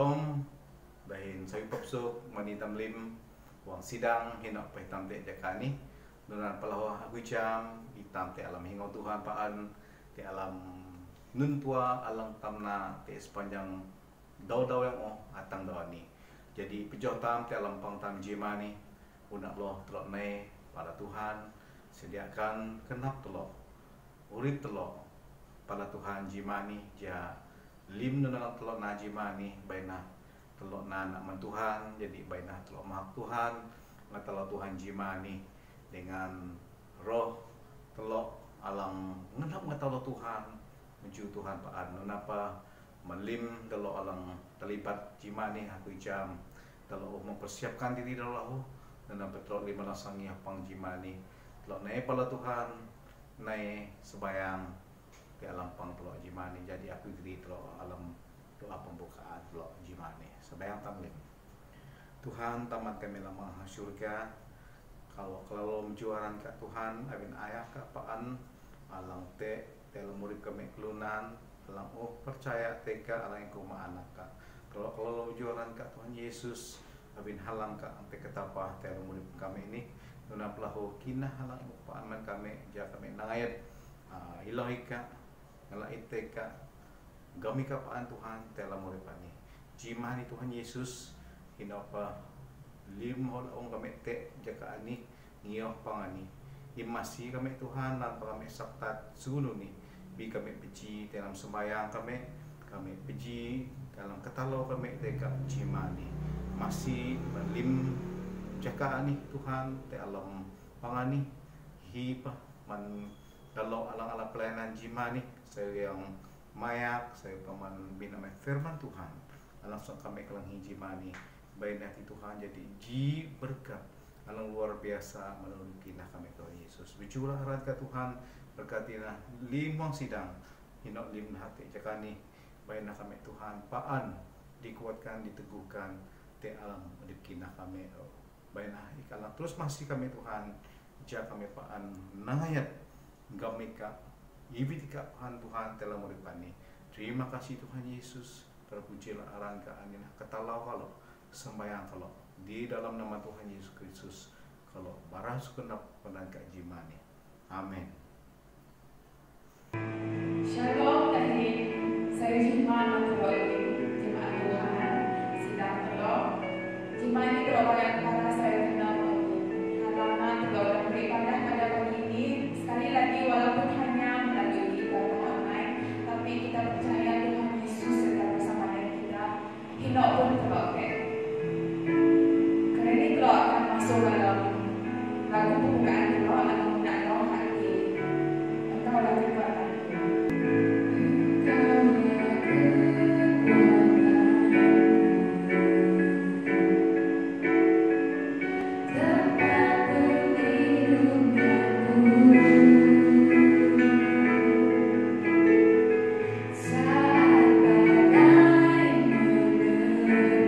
Shalom, bahin sawi popsuk manitam lim wang sidang hinok pahitam te jakani nunan palawah aku jam hitam te alam hingau Tuhan paan te alam nun tua alang tamna te sepanjang dau yang atang dawani. Jadi pejoh tam te alam pang tam jimani unak loh telok nei pada Tuhan sediakan kenap telok urip telok pada Tuhan jimani ja lim nunang telok na jimani baina telok na anak Tuhan jadi baina telok mahak Tuhan ngatalo Tuhan jimani dengan roh telok alang ngenap ngatalo Tuhan menuju Tuhan paan nunapa melim telok alang terlibat jimani aku jam telok mempersiapkan diri dalam nunapa telok lima lasangi pang jimani telok naik pala Tuhan naik sebayang ke alam pang telok jimani jadi aku diri telok alam doa pembukaan telok jimani sebayang tamlim Tuhan tamat kami lama surga kalau menjuaran ke Tuhan abin ayah ke apaan alang te dalam murid kami kelunan alang percaya teka alang yang kuma anak ka kalau menjuaran ke Tuhan Yesus abin halang ke sampai ketapa dalam murid kami ini nuna pelahu kinah halang upaan kami ja kami nangayat ilahika ngalait teka gami kapaan Tuhan dalam murid kami jimani Tuhan Yesus hinapa limhol ong kami te jaka ani ngioh pangani imasi kami Tuhan lan kami saktat sunu ni bi kami beji dalam sembahyang kami beji dalam ketalo kami teka jimani masih lim jaka ani Tuhan te alam pangani hipa man kalau alang-alang pelayanan jimani saya yang mayak saya paman binamai firman Tuhan langsung kami kelang jimani baik hati Tuhan jadi ji berkat alang luar biasa melalui kinah kami Tuhan Yesus biculah harat ke Tuhan berkatina limang sidang hinok lim hati jakani baik kami Tuhan paan dikuatkan diteguhkan te alam di kinah kami baik ikalang terus masih kami Tuhan ja kami paan nangayat gamika ibitika Tuhan telah meripani. Terima kasih Tuhan Yesus. Terpujilah arang ke angin ketalau kalau sembahyang kalau di dalam nama Tuhan Yesus Kristus kalau baras kenap penangka jimani. Amin. Shalom dari saya Jimani jemaat Tuhan sidang telok jimani doa yang para saya kenal halaman doa beribadah pada pagi ini sekali lagi walaupun hanya melalui ibadah online tapi kita percaya Tuhan Yesus sedang bersama dengan kita hinok pun telok karena ini telok akan masuk dalam lagu pembukaan telok atau nak telok hati engkau lagi berkata Saat badai menerjang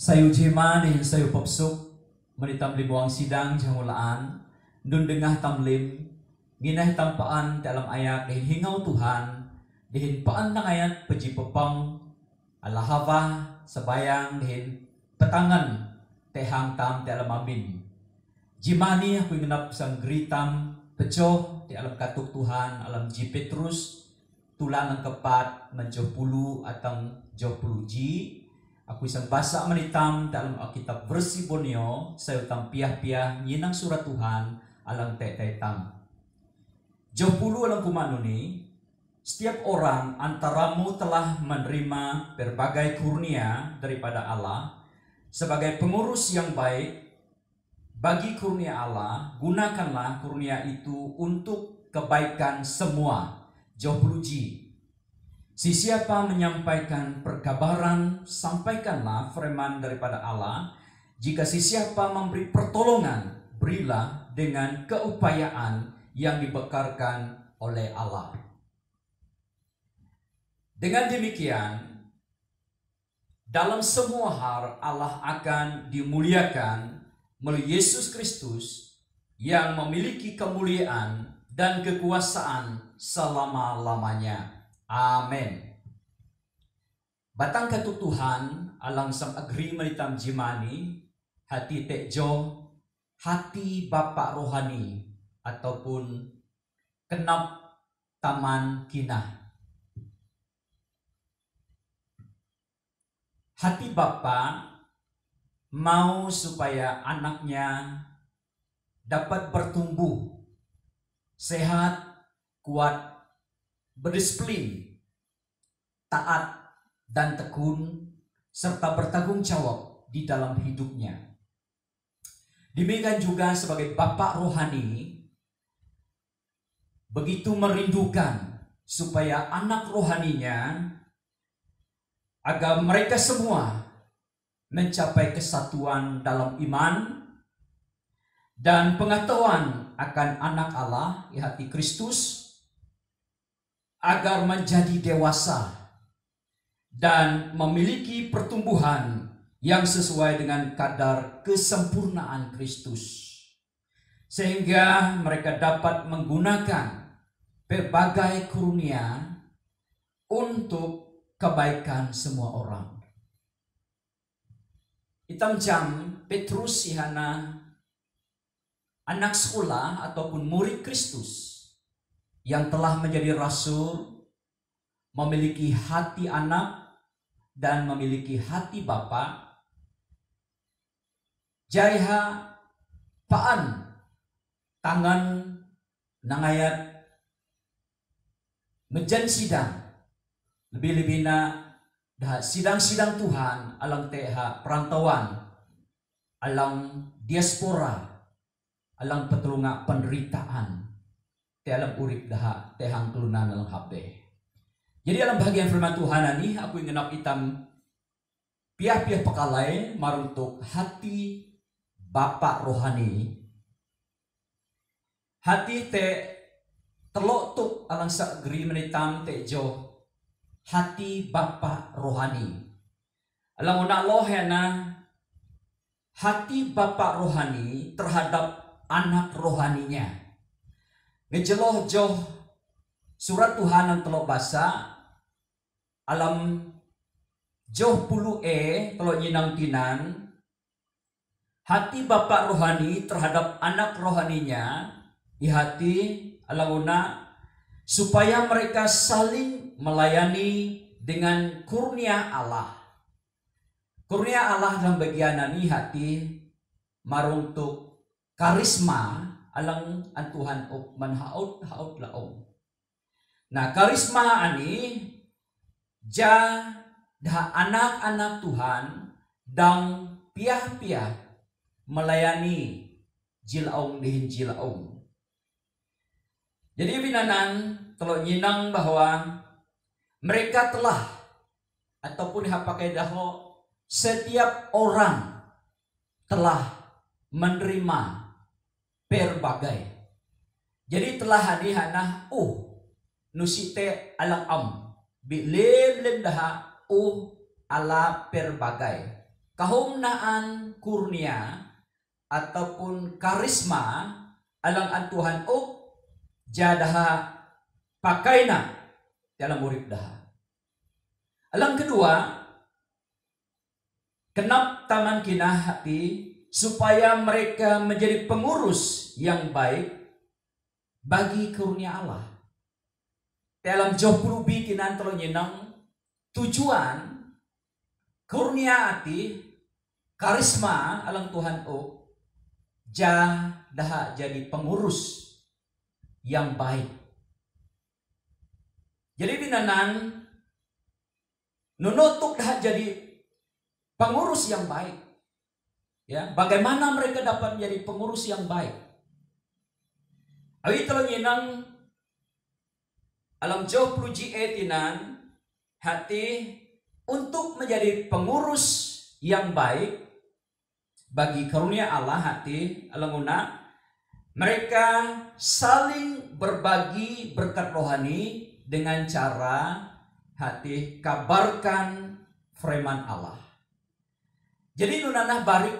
Sayo jema dihin sayo papsuk manitam libuang sidang jangulaan nun dengah tamlim ginah tampaan dalam ayat dihin hingaw Tuhan dihin paan ng ayat peji pepang alahava sabayang dihin petangan tehang tam di alam amin. Jimani aku ngenap sang gritam pecoh di alam katuk Tuhan alam ji Petrus tulang ang kepat menjoh pulu atang joh pulu ji. Aku isang basa manitam dalam Alkitab versi Borneo sayo tam piah-piah nyinang surat Tuhan alang te-te tam. Joh pulu alang kumano ni, setiap orang antaramu telah menerima berbagai kurnia daripada Allah sebagai pengurus yang baik bagi kurnia Allah, gunakanlah kurnia itu untuk kebaikan semua. Joh pulu ji. Si siapa menyampaikan perkabaran, sampaikanlah firman daripada Allah. Jika si siapa memberi pertolongan, berilah dengan keupayaan yang dibekarkan oleh Allah. Dengan demikian, dalam semua hal Allah akan dimuliakan melalui Yesus Kristus yang memiliki kemuliaan dan kekuasaan selama-lamanya. Amin. Batang katuk Tuhan alang sang agri manitam jimani hati tekjo hati Bapak rohani ataupun kenap taman kinah. Hati Bapa mau supaya anaknya dapat bertumbuh sehat, kuat, berdisiplin, taat, dan tekun, serta bertanggung jawab di dalam hidupnya. Demikian juga sebagai Bapak rohani, begitu merindukan supaya anak rohaninya agar mereka semua mencapai kesatuan dalam iman dan pengetahuan akan anak Allah di hati Kristus, agar menjadi dewasa dan memiliki pertumbuhan yang sesuai dengan kadar kesempurnaan Kristus, sehingga mereka dapat menggunakan berbagai karunia untuk kebaikan semua orang. Itam jam Petrus sihana anak sekolah ataupun murid Kristus yang telah menjadi rasul, memiliki hati anak dan memiliki hati Bapa. Jaiha paan tangan nangayat menjan sidang lebih-lebih na dah sidang-sidang Tuhan alang teha perantauan, alang diaspora, alang petulunga penderitaan dalam urip daha tehang tulunan dalam HP. Jadi dalam bagian firman Tuhan ini aku ingin itam piah-piah pekalai maruntuk hati Bapak rohani. Hati te telok tuk alang sagri menitam te jo hati Bapak rohani. Alang una loh na hati Bapak rohani terhadap anak rohaninya. Ngejeloh joh surat Tuhan yang telok basa alam joh pulu telok nyinang tinan hati Bapak rohani terhadap anak rohaninya di hati alanguna supaya mereka saling melayani dengan kurnia Allah. Kurnia Allah dalam bagian ini hati maruntuk karisma alang an Tuhan manhaut laong. Nah, karisma ani ja dah anak-anak Tuhan dang piah-piah melayani jilaong dihin jilaong. Jadi binanan telo nyinang bahwa mereka telah ataupun pakai daho setiap orang telah menerima berbagai. Jadi telah hadihana nusite alang bilem daha ala berbagai. kahumnaan kurnia ataupun karisma alang an Tuhan jadaha pakaina dalam urip daha. Alang kedua, kenap taman kinah hati supaya mereka menjadi pengurus yang baik bagi karunia Allah. Dalam 20 kinan tolong nyenang tujuan karunia hati karisma alang Tuhan dah jadi pengurus yang baik. Jadi binanan nunutuk dah jadi pengurus yang baik. Ya, bagaimana mereka dapat menjadi pengurus yang baik? Awi tolong yenang alam jauh puji etinan hati untuk menjadi pengurus yang baik bagi karunia Allah hati alanguna mereka saling berbagi berkat rohani dengan cara hati kabarkan firman Allah. Jadi nunanah barik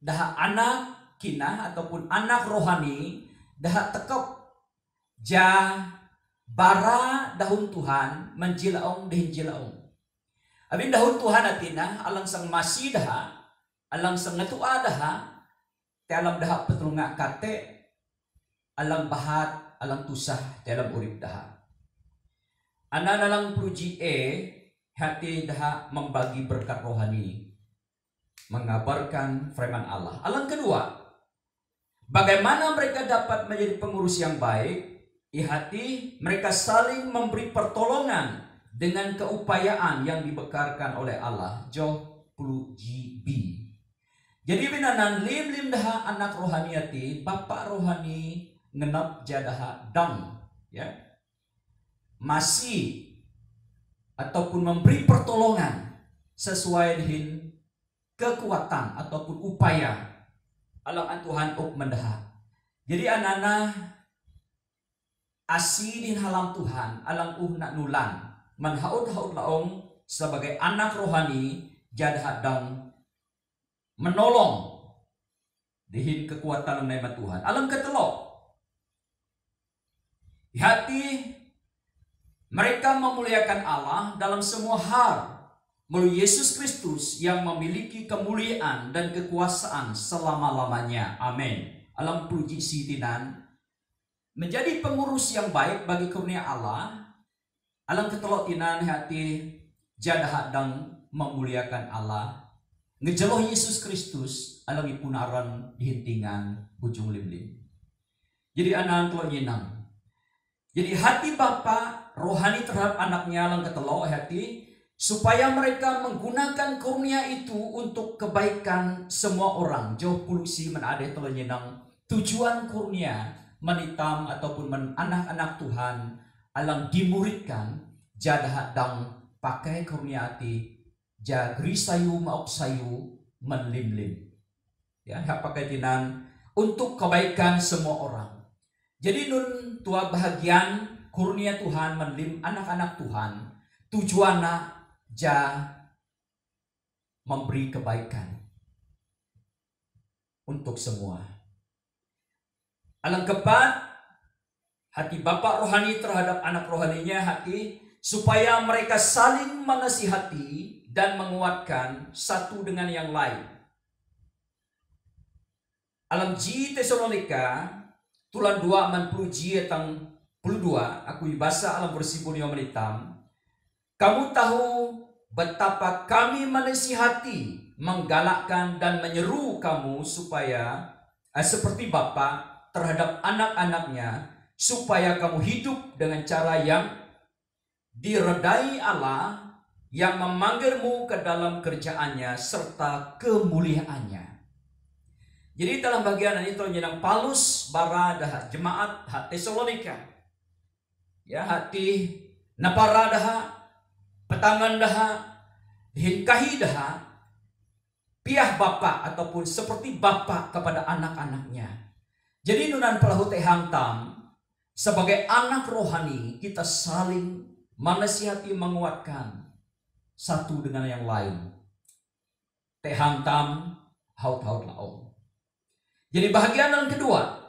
dah anak kinah ataupun anak rohani dah tekep bara daun Tuhan menjilaong dihin jilaong. Abin daun Tuhan atina alang sang masih dah alang sang ngetua daha dalam daha petulunga kate alang bahat alang tusah dalam urip daha. Ana nalang puji hati daha membagi berkat rohani mengabarkan firman Allah. Alang kedua, bagaimana mereka dapat menjadi pengurus yang baik? Hati mereka saling memberi pertolongan dengan keupayaan yang dibekarkan oleh Allah. Joh 10 GB. Jadi binanan lim daha anak rohani hati, bapak rohani ngenap jadaha dang, ya. Masih ataupun memberi pertolongan sesuai dengan kekuatan ataupun upaya alang Tuhan mendaha. Jadi anak-anak asidin halam Tuhan alang nak nulan manhaut-haut laong sebagai anak rohani jadaha dang menolong dihin kekuatan nama Tuhan. Alam ketelok hati mereka memuliakan Allah dalam semua hal melalui Yesus Kristus yang memiliki kemuliaan dan kekuasaan selama-lamanya. Amin. Alam puji sitinan menjadi pengurus yang baik bagi karunia Allah. Alam ketelok inan hati jadah dang memuliakan Allah. Ngejeloh Yesus Kristus alam ipunaran dihintingan ujung lim-lim. Jadi anak telok nyenang. Jadi hati Bapa rohani terhadap anaknya alam ketelok hati supaya mereka menggunakan karunia itu untuk kebaikan semua orang. Jauh pulusi menade telok nyenang tujuan karunia menitam ataupun anak-anak Tuhan alam dimuridkan jadah dang pakai karunia hati jagri sayu mauk sayu menlim-lim. Ya, pakai tinan untuk kebaikan semua orang. Jadi nun tua bahagian kurnia Tuhan menlim anak-anak Tuhan tujuannya memberi kebaikan untuk semua. Alang keempat, hati Bapak rohani terhadap anak rohaninya hati supaya mereka saling menasihati dan menguatkan satu dengan yang lain. Alam Ji Tesalonika tulan 2 man Ji tang 22 aku ibasa alam bersibun yang menitam. Kamu tahu betapa kami menasihati, menggalakkan dan menyeru kamu supaya seperti Bapa terhadap anak-anaknya supaya kamu hidup dengan cara yang diredai Allah yang memanggilmu ke dalam kerjaannya serta kemuliaannya. Jadi dalam bagian ini ternyata Paulus bara dah jemaat Tesalonika. Ya hati napara dah petangan dah hingkahi dah piah bapa ataupun seperti bapa kepada anak-anaknya. Jadi nunan pelahu hantam sebagai anak rohani kita saling menasihati menguatkan satu dengan yang lain. te hantam haut-haut laong. Jadi bahagian yang kedua,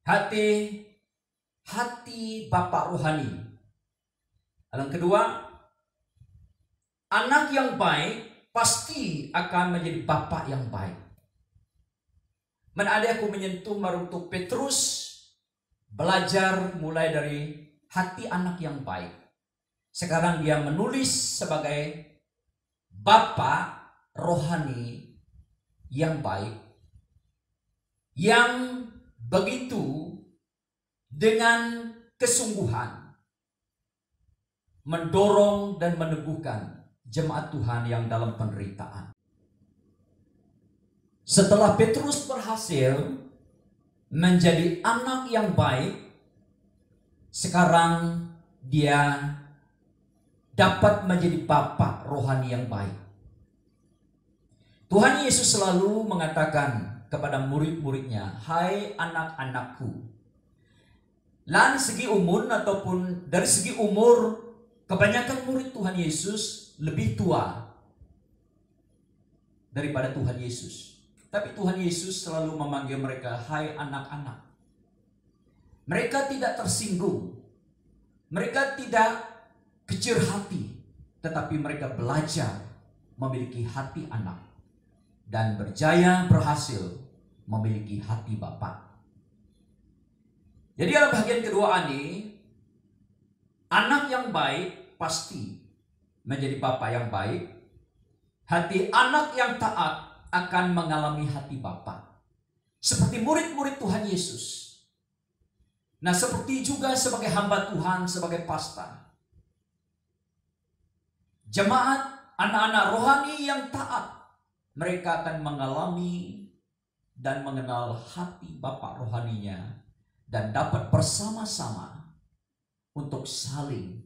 hati Bapak rohani. Yang kedua, anak yang baik pasti akan menjadi bapak yang baik. Ada aku menyentuh untuk Petrus belajar mulai dari hati anak yang baik. Sekarang dia menulis sebagai bapak rohani yang baik, yang begitu dengan kesungguhan mendorong dan meneguhkan jemaat Tuhan yang dalam penderitaan. Setelah Petrus berhasil menjadi anak yang baik, sekarang dia dapat menjadi bapak rohani yang baik. Tuhan Yesus selalu mengatakan kepada murid-muridnya, "Hai anak-anakku." Lan segi umur ataupun dari segi umur, kebanyakan murid Tuhan Yesus lebih tua daripada Tuhan Yesus. Tapi Tuhan Yesus selalu memanggil mereka, "Hai anak-anak." Mereka tidak tersinggung. Mereka tidak kecil hati. Tetapi mereka belajar memiliki hati anak. Dan berhasil memiliki hati Bapa. Jadi dalam bagian kedua ini, anak yang baik pasti menjadi Bapa yang baik. Hati anak yang taat akan mengalami hati Bapa. Seperti murid-murid Tuhan Yesus. Nah, seperti juga sebagai hamba Tuhan, sebagai pastor. Jemaat, anak-anak rohani yang taat, mereka akan mengalami dan mengenal hati Bapa rohaninya dan dapat bersama-sama untuk saling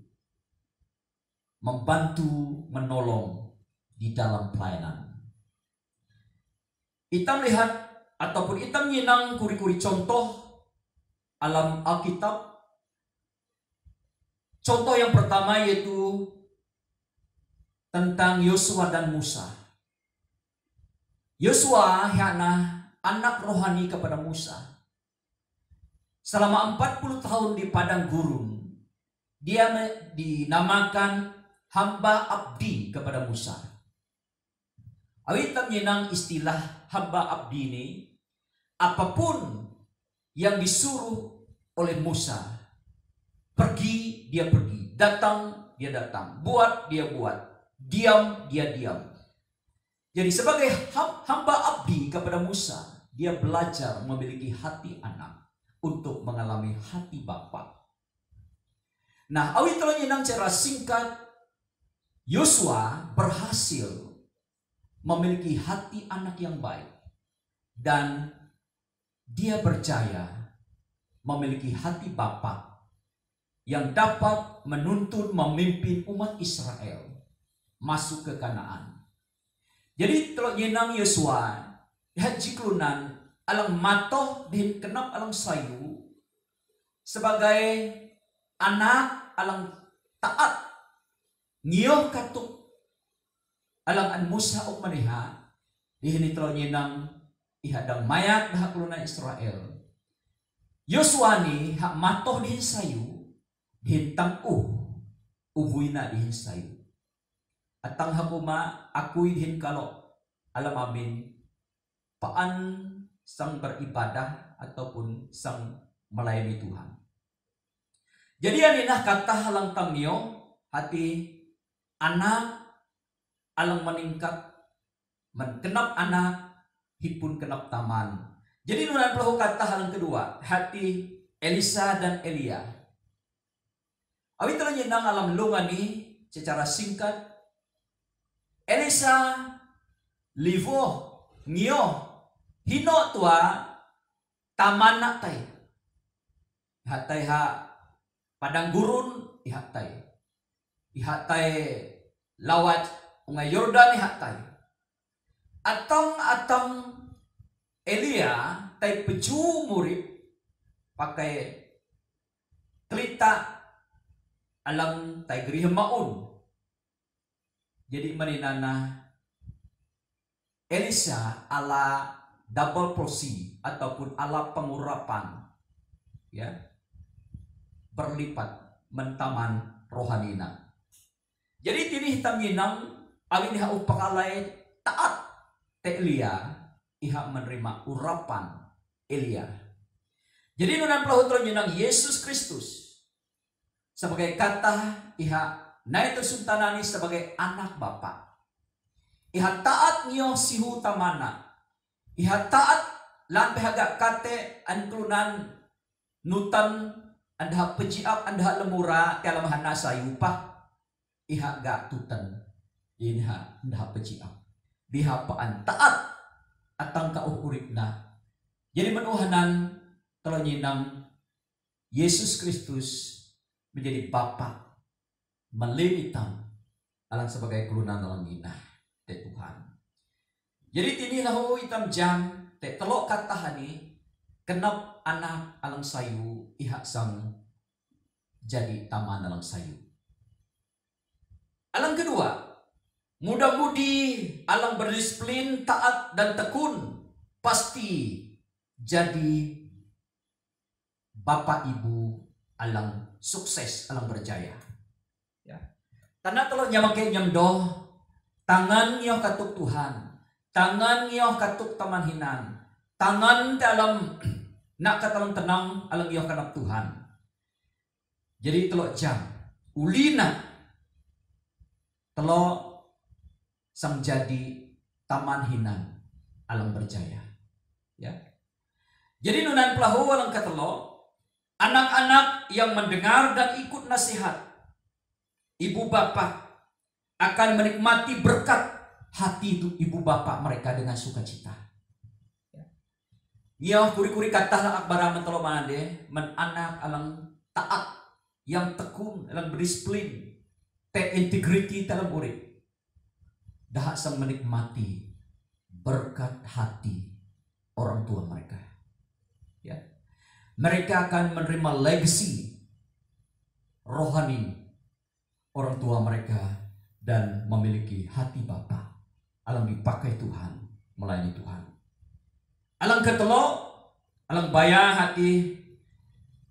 membantu, menolong di dalam pelayanan. Kita melihat ataupun kita menyenang kuri-kuri contoh alam Alkitab. Contoh yang pertama yaitu tentang Yosua dan Musa. Yosua yakna anak rohani kepada Musa. Selama 40 tahun di padang gurun, dia dinamakan hamba abdi kepada Musa. Awitam yenang istilah hamba abdi ini, apapun yang disuruh oleh Musa, pergi dia pergi, datang dia datang, buat dia buat, diam dia diam. Jadi sebagai hamba abdi kepada Musa, dia belajar memiliki hati anak untuk mengalami hati Bapa. Nah, awitam yenang cara singkat, Yosua berhasil memiliki hati anak yang baik dan dia berjaya memiliki hati Bapa yang dapat menuntun memimpin umat Israel masuk ke Kanaan. Jadi telok yenang Yosua haji klunan alang matoh din kenap alang sayu sebagai anak alang taat ngioh katuk alang an Musa o maniha dihinitro nyenang ihadang mayat dah kelunan Israel. Yosua ni hak matoh dihin sayu dihin tangkuh ubuina dihin sayu. Atang hakuma akui dihin kalau alam amin paan sang beribadah ataupun sang melayani Tuhan. Jadi aninah kata halang tamnyo hati anak alang meningkat menkenap anak hipun kenap taman. Jadi nunan pelahu kata halang kedua hati Elisa dan Elia. Awi telah nyenang alam lungani secara singkat. Elisa livo ngio hino tua taman nak tay. Hatai ha padang gurun ihatai. Ihatai lawat Ungai Yordan hatai. Atang Elia tai peju murid pakai telita alang tai gerih maun. Jadi maninana Elisa ala double porsi ataupun ala pengurapan, ya, berlipat mentaman rohanina. Jadi tinih hitam yinang awin iha upakalay taat te Elia iha menerima urapan Elia. Jadi nunan pelahutron yinang Yesus Kristus sebagai kata iha naito suntanani sebagai anak Bapa. Iha taat nyo sihu tamana. Iha taat lan behaga kate anklunan nutan andah pejiak andah lemura dalam hana sayupa. Iha ga tutan inha andah pejiak. Biha paan taat atang kaukurikna. Jadi menuhanan kalau nyinam Yesus Kristus menjadi Bapa melimitan alang sebagai kelunan dalam ginah te Tuhan. Jadi tini lahu hitam jam te telok katahani kenap anak alang sayu iha sang jadi taman alang sayu. Alang kedua, muda-mudi alang berdisiplin, taat dan tekun pasti jadi bapak ibu alang sukses, alang berjaya. Ya. Karena kalau nyamake nyamdoh tangan nyo katuk Tuhan, tangan nyo katuk taman hinan, tangan dalam nak katalang tenang alang nyo kanap Tuhan. Jadi telok jam ulina telok sang jadi taman hinan alang berjaya. Ya. Jadi nunan pelahu alang katelok anak-anak yang mendengar dan ikut nasihat ibu bapak akan menikmati berkat hati itu ibu bapak mereka dengan sukacita. Ya, kuri-kuri kata akbara mentolo manade men anak alang taat yang tekun alang berdisiplin te integrity dalam urip. Dah sang menikmati berkat hati orang tua mereka. Ya. Mereka akan menerima legacy rohani orang tua mereka dan memiliki hati Bapa alang dipakai Tuhan, melayani Tuhan. Alang ketelo, alang baya hati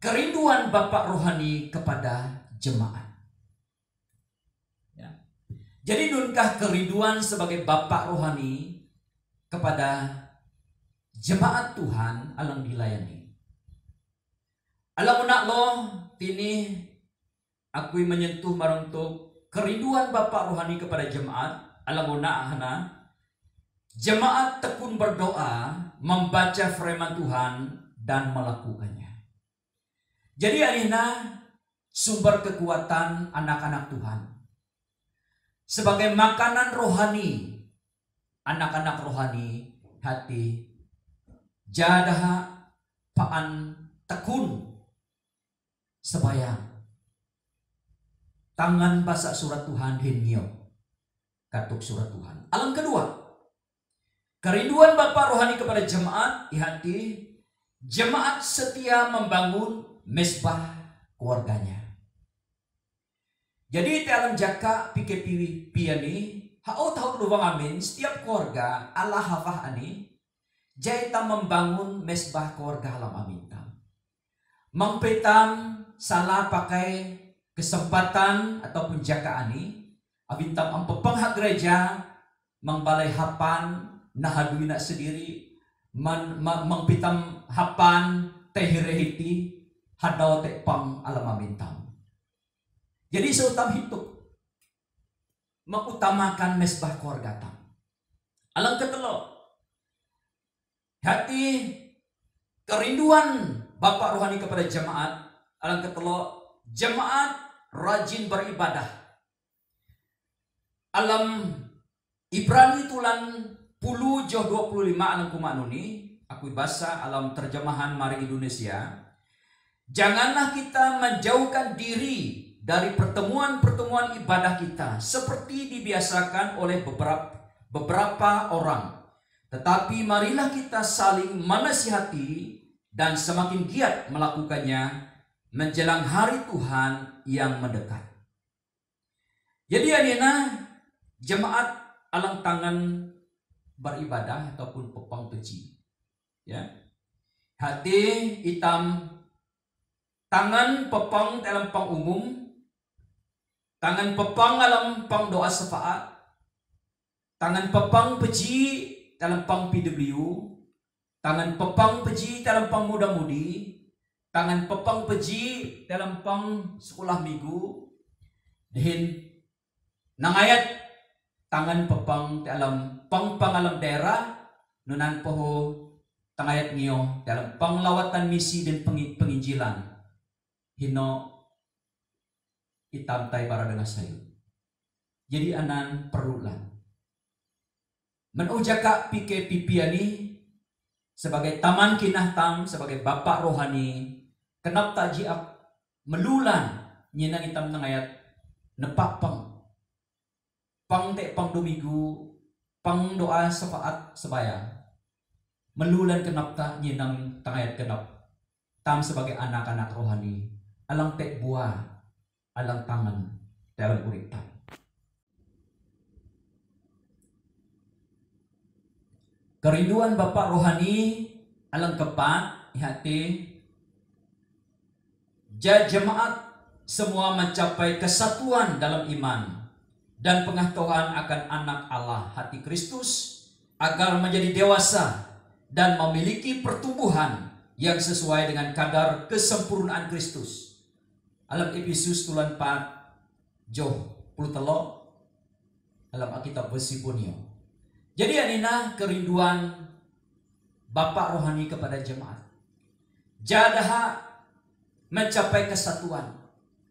kerinduan Bapa rohani kepada jemaat. Ya. Jadi nunkah kerinduan sebagai Bapa rohani kepada jemaat Tuhan alang dilayani. Alam unak lo tini aku menyentuh marang tu kerinduan Bapa rohani kepada jemaat. Alam unak hana jemaat tekun berdoa, membaca firman Tuhan dan melakukannya. Jadi alina sumber kekuatan anak-anak Tuhan sebagai makanan rohani anak-anak rohani hati jadah paan tekun sebayang tangan basak surat Tuhan hinyo katuk surat Tuhan. Alam kedua, kerinduan Bapa rohani kepada jemaat hati jemaat setia membangun mesbah keluarganya. Jadi dalam jaka PKP piani hau tahu luang amin setiap keluarga Allah hafah ani jaita membangun mesbah keluarga alam amintam. Mangpetam salah pakai kesempatan ataupun jaka ani abintam ang pepenghak gereja mangbalai hapan nahaduina sendiri mangpitam hapan tehirehiti hadaw te pang alam amintam. Jadi seutam hidup mengutamakan mesbah keluarga tam. Alang ketelo hati kerinduan Bapak rohani kepada jemaat. Alang ketelo jemaat rajin beribadah. Alam Ibrani tulan 10 joh 25 alang kumanuni aku bahasa alam terjemahan Mari Indonesia. Janganlah kita menjauhkan diri dari pertemuan-pertemuan ibadah kita seperti dibiasakan oleh beberapa orang. Tetapi marilah kita saling menasihati dan semakin giat melakukannya menjelang hari Tuhan yang mendekat. Jadi adina jemaat alang tangan beribadah ataupun pepang peji. Ya. Hati hitam, tangan pepang dalam pang umum, tangan pepang dalam pang doa syafaat, tangan pepang peji dalam pang PW, tangan pepang peji dalam pang muda-mudi, tangan pepang peji dalam pang sekolah minggu, dan nangayat tangan pepang dalam pang pangalam daerah, nunan poho tangayat niyo dalam panglawatan misi dan penginjilan. Hino itamtay para dengan sayo. Jadi anan perulan. Menuja ka pike pipiani sebagai taman kinahtam, sebagai bapak rohani, kenap tajiak melulan nyinang itam nangayat nepapang pang te pang domigu pang doa syafaat sebaya melulan kenap ta nyinang tangayat kenap tam sebagai anak-anak rohani alang te buah alang tangan dalam urip tam. Kerinduan Bapak rohani alang kepat hati jemaat semua mencapai kesatuan dalam iman dan pengetahuan akan anak Allah hati Kristus agar menjadi dewasa dan memiliki pertumbuhan yang sesuai dengan kadar kesempurnaan Kristus. Alam Efesus tulan 4 Joh 10 alam Alkitab besi punyo. Jadi anina kerinduan Bapak rohani kepada jemaat. Jadaha mencapai kesatuan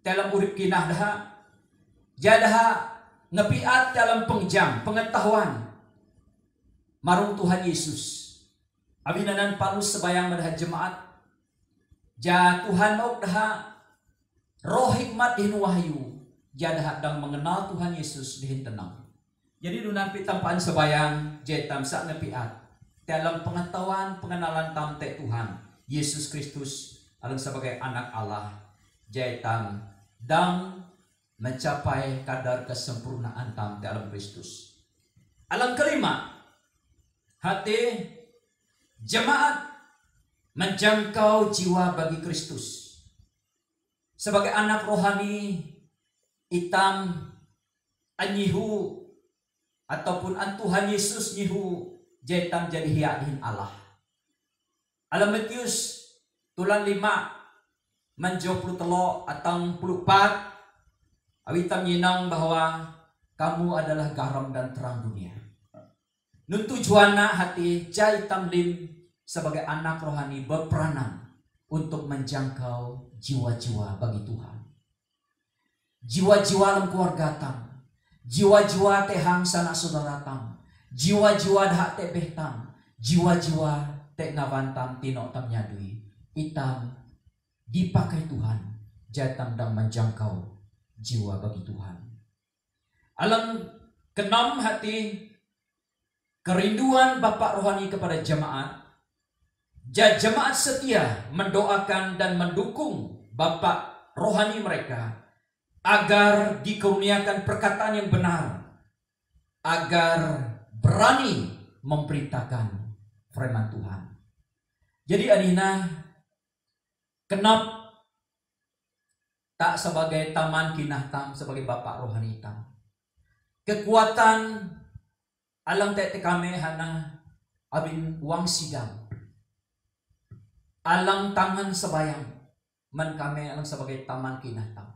dalam urip kinah daha. Jadaha ngepiat dalam pengjang pengetahuan marung Tuhan Yesus. Abinanan palus sebayang madaha jemaat. Ja Tuhan mau daha roh hikmat dihin wahyu. Jadaha dang mengenal Tuhan Yesus dihin tenang. Jadi nunan tampaan sebayang jetam sak ngepiat dalam pengetahuan pengenalan tamte Tuhan Yesus Kristus alang sebagai anak Allah jetam dang mencapai kadar kesempurnaan tam dalam Kristus. Alang kelima, hati jemaat menjangkau jiwa bagi Kristus. Sebagai anak rohani itam anyihu ataupun an Tuhan Yesus nyihu jetam jadi hiadihin Allah. Alam Matius tulan 5 menjawab telo atang 4 awitam nyinang bahwa kamu adalah garam dan terang dunia. Nun tujuanna hati jaitam lim sebagai anak rohani berperanan untuk menjangkau jiwa-jiwa bagi Tuhan. Jiwa-jiwa dalam keluarga tam, jiwa-jiwa tehang sanak saudara tam, jiwa-jiwa dah te behtam, jiwa-jiwa te ngabantam tinok tam nyadui, itam dipakai Tuhan, jaitam dang menjangkau jiwa bagi Tuhan. Alam keenam hati kerinduan Bapak rohani kepada jemaat. Jemaat setia mendoakan dan mendukung Bapak rohani mereka agar dikurniakan perkataan yang benar, agar berani memberitakan firman Tuhan. Jadi anina kenap tak sebagai taman kinah tam, sebagai Bapak rohani tam. Kekuatan alang tete kami hana abin uang sidang. Alang tangan sebayang man kami alang sebagai taman kinah tam.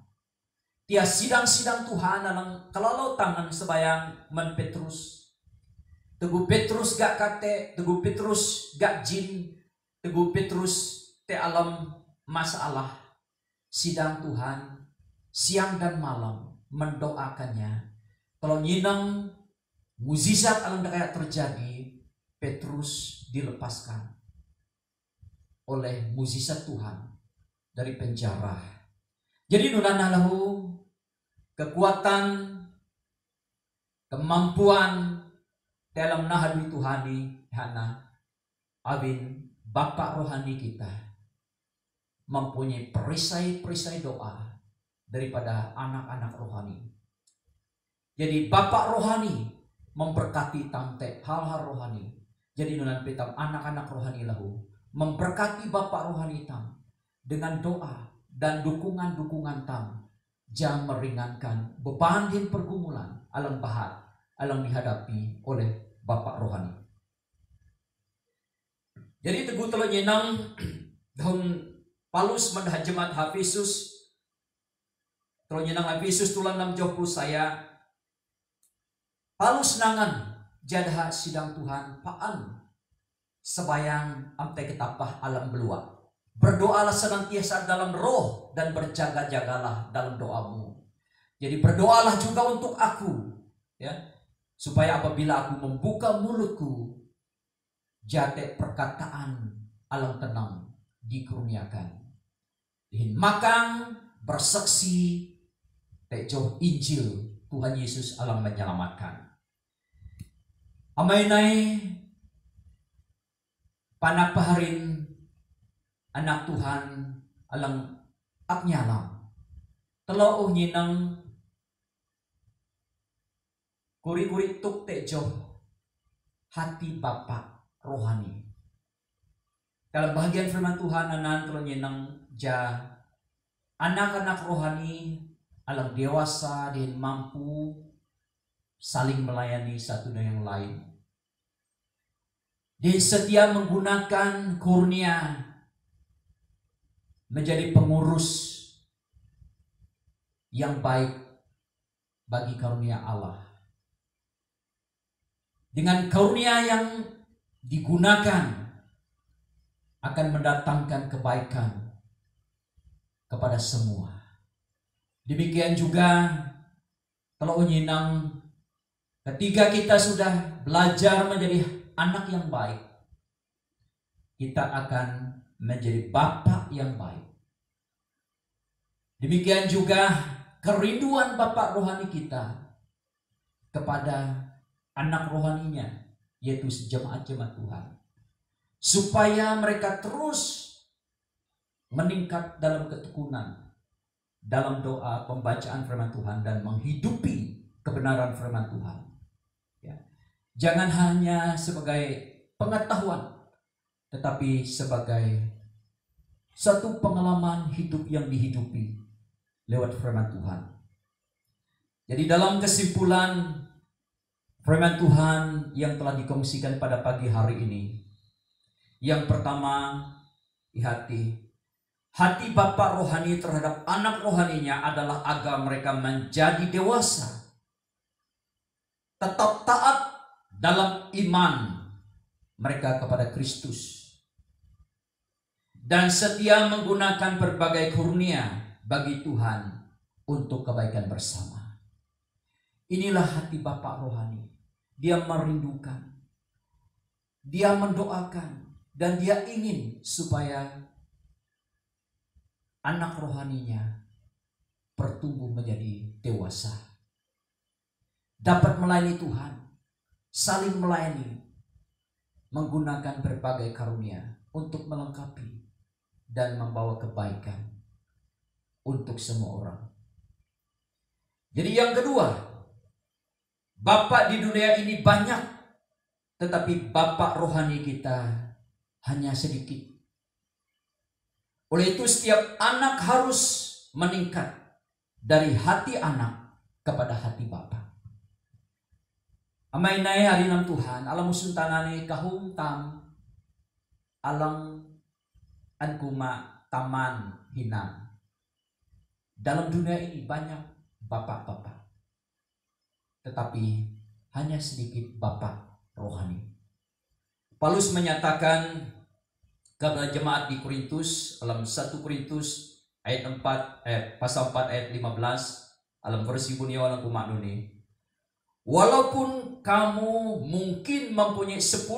Tia sidang-sidang Tuhan alang kalalau tangan sebayang man Petrus. Teguh Petrus gak kate, teguh Petrus gak jin, teguh Petrus te alam masalah. Sidang Tuhan siang dan malam mendoakannya. Kalau nyinang mukjizat alam kayak terjadi, Petrus dilepaskan oleh mukjizat Tuhan dari penjara. Jadi nunana lahu kekuatan, kemampuan dalam nahadu Tuhani hana abin Bapak rohani kita mempunyai perisai-perisai doa daripada anak-anak rohani. Jadi Bapak rohani memberkati tamte hal-hal rohani. Jadi nunan pitam anak-anak rohani lahu memberkati Bapak rohani tam dengan doa dan dukungan-dukungan tam jang meringankan beban dan pergumulan alam bahat alam dihadapi oleh Bapak rohani. Jadi teguh telo nyenang daun Paulus mendah jemaat Efesus telo nyenang Efesus tulan 6 saya Paulus nangan jadah sidang Tuhan paan sebayang amte ketapah alam belua. Berdoalah senantiasa dalam roh dan berjaga-jagalah dalam doamu. Jadi berdoalah juga untuk aku, ya, supaya apabila aku membuka mulutku, jate perkataan alam tenang dikurniakan. Makang bersaksi tejo Injil Tuhan Yesus alam menyelamatkan. Amainai panapaharin anak Tuhan alang aknyalam telau nyinang kuri-kuri tuk tejo hati Bapak rohani. Dalam bagian firman Tuhan anan telau nyinang ja anak-anak rohani alang dewasa dan mampu saling melayani satu dengan yang lain. Dia setia menggunakan kurnia menjadi pengurus yang baik bagi karunia Allah. Dengan karunia yang digunakan akan mendatangkan kebaikan kepada semua. Demikian juga kalau nyinang ketika kita sudah belajar menjadi anak yang baik, kita akan menjadi bapak yang baik. Demikian juga kerinduan Bapak rohani kita kepada anak rohaninya, yaitu jemaat-jemaat Tuhan, supaya mereka terus meningkat dalam ketekunan, dalam doa, pembacaan firman Tuhan, dan menghidupi kebenaran firman Tuhan. Ya. Jangan hanya sebagai pengetahuan, tetapi sebagai satu pengalaman hidup yang dihidupi lewat firman Tuhan. Jadi dalam kesimpulan firman Tuhan yang telah dikongsikan pada pagi hari ini, yang pertama, hati Bapak rohani terhadap anak rohaninya adalah agar mereka menjadi dewasa, tetap taat dalam iman mereka kepada Kristus, dan setia menggunakan berbagai kurnia bagi Tuhan untuk kebaikan bersama. Inilah hati Bapak rohani. Dia merindukan, dia mendoakan, dan dia ingin supaya anak rohaninya bertumbuh menjadi dewasa, dapat melayani Tuhan, saling melayani, menggunakan berbagai karunia untuk melengkapi dan membawa kebaikan untuk semua orang. Jadi yang kedua, Bapak di dunia ini banyak, tetapi Bapak rohani kita hanya sedikit. Oleh itu setiap anak harus meningkat dari hati anak kepada hati Bapak. Amainai hari nam Tuhan, alam musuntanani kahum tam, alang ankuma taman hinam. Dalam dunia ini banyak bapak-bapak, tetapi hanya sedikit bapak rohani. Paulus menyatakan kepada jemaat di Korintus, dalam 1 Korintus ayat 4, pasal 4 ayat 15, alam versi bunyi alam kumaknuni. Walaupun kamu mungkin mempunyai 10.000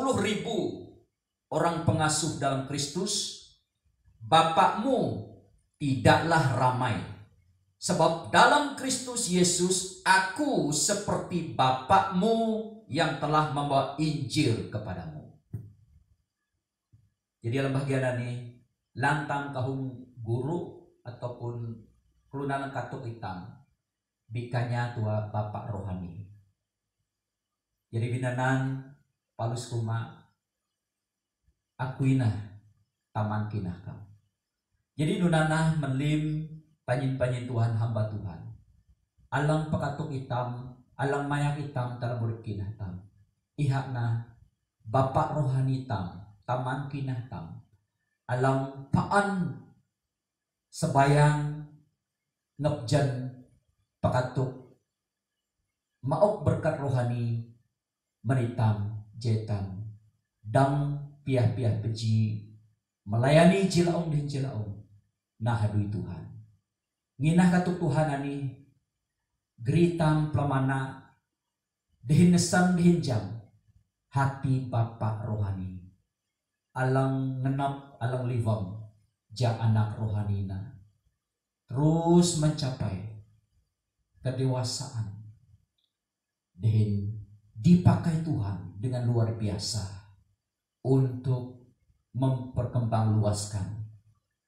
orang pengasuh dalam Kristus, Bapakmu tidaklah ramai. Sebab dalam Kristus Yesus, aku seperti Bapakmu yang telah membawa Injil kepadamu. Jadi dalam bagian ini, lantang kahum guru ataupun kelunan katuk hitam, bikanya tua Bapak rohani. Jadi binanan palus kuma akuina taman kinah kam. Jadi nunana melim panyin Tuhan hamba Tuhan. Alang pakatuk hitam, alang mayak hitam dalam murid kinah tam. Ihakna bapak rohani tam, taman kinah tam. Alang paan sebayang ngepjan pakatuk maok berkat rohani menitam jetam dang piah-piah beji melayani jilaong dan jilaong nahadui Tuhan nginah katuk Tuhan ani geritam plamana dihinesan dihinjam hati bapak rohani alang ngenap alang liwam ja anak rohanina terus mencapai kedewasaan dan dipakai Tuhan dengan luar biasa untuk memperkembang luaskan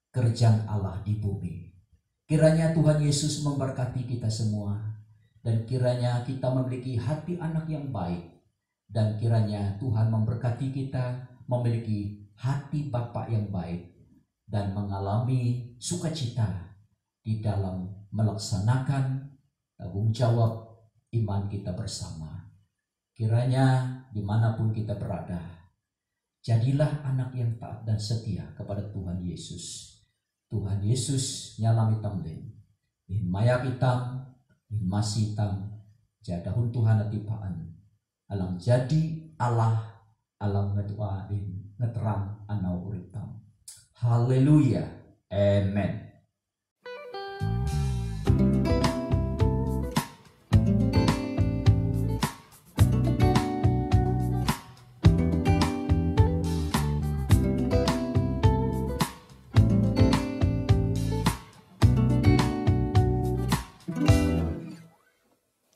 kerjaan Allah di bumi. Kiranya Tuhan Yesus memberkati kita semua dan kiranya kita memiliki hati anak yang baik dan kiranya Tuhan memberkati kita memiliki hati Bapa yang baik dan mengalami sukacita di dalam melaksanakan tanggung jawab iman kita bersama. Kiranya dimanapun kita berada, jadilah anak yang taat dan setia kepada Tuhan Yesus. Tuhan Yesus nyalami tamlin, in mayak hitam, in masih hitam, jadahun Tuhan atipaan, alam jadi Allah, alam ngeduain, ngeterang anau uritam. Haleluya, amen.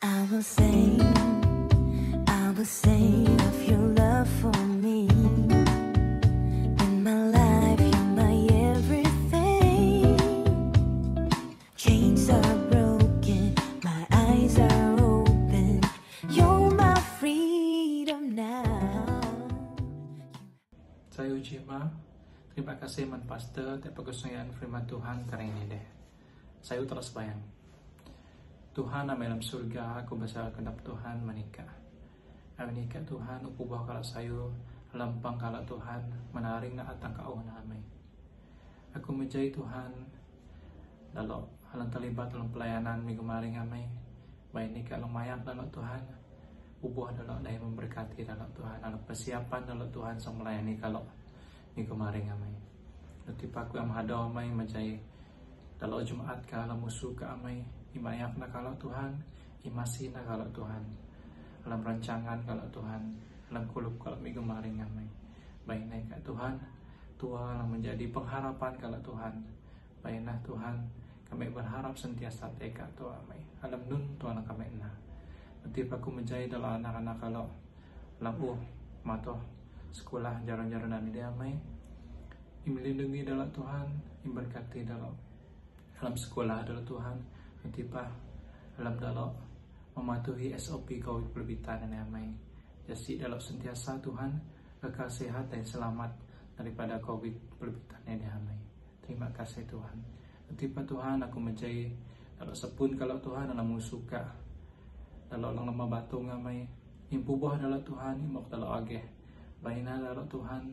I will sing of your love for me. In my life, you're my everything. Chains are broken, my eyes are open. You're my freedom now. Saya Ujima, terima kasih Man Pastor dan pegosongan firman Tuhan kali ini deh. Saya terus bayang. Tuhan nama dalam surga, aku besar kendap Tuhan menikah. Menikah Tuhan, ubah kalau sayu, lempang kalau Tuhan, menaring na atang kau namai. Aku menjadi Tuhan, dalam halang terlibat dalam pelayanan minggu maring amai. Baik nikah lumayan dalam Tuhan, ubah dalam daya memberkati dalam Tuhan, dalam persiapan dalam Tuhan sang melayani kalau minggu maring amai. Nutipaku yang hadau amai menjadi dalam Jumat kalau musuh ke amai. Imayak na kalau Tuhan, imasi na kalau Tuhan, dalam rancangan kalau Tuhan, dalam kulub kalau minggu maring amai. Baik naik ke Tuhan, Tuhan yang menjadi pengharapan kalau Tuhan. Baik nah Tuhan, kami berharap sentiasa teka Tuhan amai. Alam nun Tuhan kami na. Nanti aku menjadi dalam anak-anak kalau lampu matoh sekolah jalan-jalan dan dia amai. Melindungi dalam Tuhan, memberkati dalam sekolah dalam Tuhan. Tiba dalam mematuhi SOP COVID perbitan yang amai. Jadi dalam sentiasa Tuhan kekal sehat dan selamat daripada COVID perbitan yang amai. Terima kasih Tuhan. Tiba Tuhan aku menjadi dalam sepun kalau Tuhan dalam musuka dalam orang lemah batu ngamai impubah dalam Tuhan imok dalam ageh baina dalam Tuhan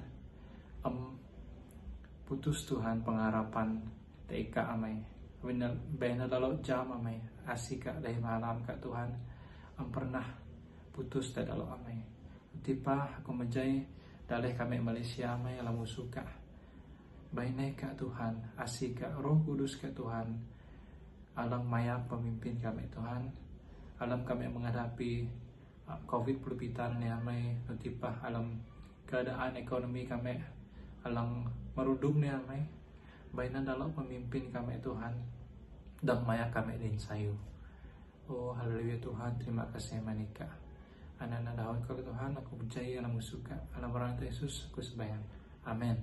putus Tuhan pengharapan TK amai. Benar dalam jam amai asika dari malam kak Tuhan pernah putus dalam amai. Tiba aku menjadi dalih kami Malaysia amai alam suka. Bainai kak Tuhan asika Roh Kudus kak Tuhan alam maya pemimpin kami Tuhan. Alam kami menghadapi COVID perbitan ni amai. Tiba alam keadaan ekonomi kami alam merudum ni amai. Baina dalam pemimpin kami Tuhan dan maya kami din sayu. Oh haleluya Tuhan, terima kasih menikah. Anak-anak daun kalau Tuhan aku percaya alam suka alam orang Yesus aku sembahyang. Amin.